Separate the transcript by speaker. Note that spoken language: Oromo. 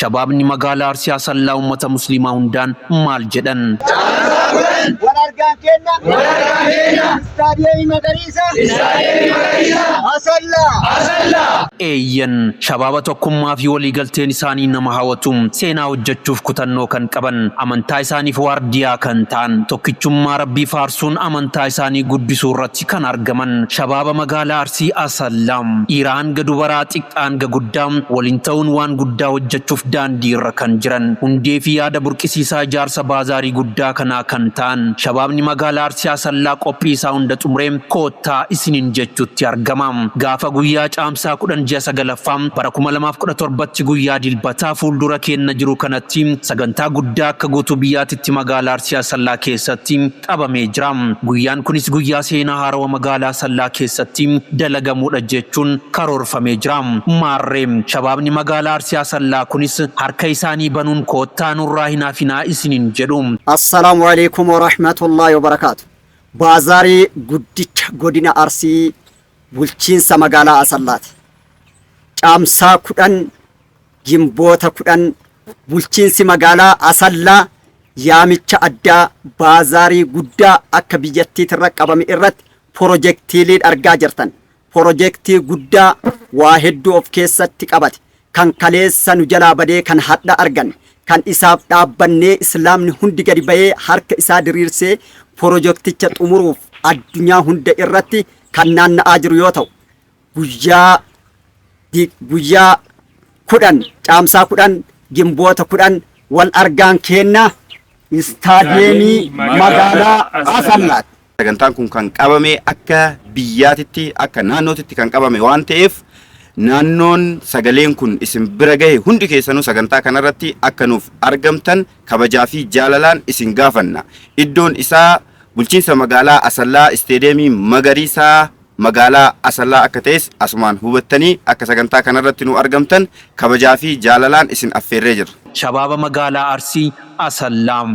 Speaker 1: Shabaabni magaalaa Arsii Asallaa uummata musliimaa hundaan maal jedhan?
Speaker 2: Warargaan keenya istaadiyeemii magariisa Asallaa.
Speaker 1: Eeyyan shabaaba tokkummaa fi waliigalteen isaanii nama hawwatu seenaa hojjechuuf kutannoo kan qaban amantaa isaaniif waardiyaa kan ta'an tokkichummaa rabbii faarsuun amantaa isaanii guddisuu irratti kan argaman shabaaba magaalaa Arsii Asallaa dhiiraa hanga dubaraa xiqqaa hanga guddaa waliin ta'uun waan guddaa hojjechuuf daandii irra kan jiran hundee fi yaada burqisiisaa ijaarsa baazaarii guddaa kanaa kan ta'an shabaabni magaalaa Arsii Asallaa qophii isaa hunda xumuree koottaa isiniin jechuutti argama. Gaafa guyyaa caamsaa 10/9 bara 2017 guyyaa dilbataa fuuldura keenya jiru kanatti sagantaa guddaa akka guutuu biyyaatitti magaalaa Arsii Asallaa keessatti qabamee jira. Guyyaan kunis guyyaa seenaa haarawaa magaalaa Asallaa keessatti dalagamuudha jechuun karoorfamee jira. Maarree shabaabni magaalaa Arsii Asallaa kunis harka isaanii banuun koottaa nurraa hin hafinaa isiniin jedhu.
Speaker 2: Assalaamu alaykum wa rahmatullahi wa barakaatu. Baazarii guddicha godina Arsii bulchiinsa magaalaa Asallaati. Caamsaa 10 Gimboota 10 bulchiinsi magaalaa Asallaa yaamicha addaa baazarii guddaa akka biyyattiitti irra qabame irratti piroojeektiilee argaa jirtan. Piroojeektii guddaa waa hedduu of keessatti qabate kan kaleessa nu jalaa badee kan hadha argan kan isaaf dhaabbannee islaamni hundi gadi bahee harka isaa diriirsee piroojeekticha xumuruuf addunyaa hunda irratti kan naanna'aa jiru yoo ta'u guyyaa 10 caamsaa 10 Gimboota 10 wal argaan keenya istaadiyeemii magaalaa Asallaati.
Speaker 3: Sagantaan kun kan qabame akka biyyaatitti akka naannootitti kan qabame waan ta'eef naannoon sagaleen kun isin bira gahe hundi keessanuu sagantaa kanarratti akka nuuf argamtan kabajaa fi jaalalaan isin gaafanna. Iddoon isaa bulchiinsa magaalaa Asallaa istaadiyeemii magariisaa magaalaa Asallaa akka ta'es asumaan hubattanii akka sagantaa kanarratti nu argamtan kabajaa fi jaalalaan isin affeerree jirra.
Speaker 1: Shabaaba magaalaa Arsii Asallaa.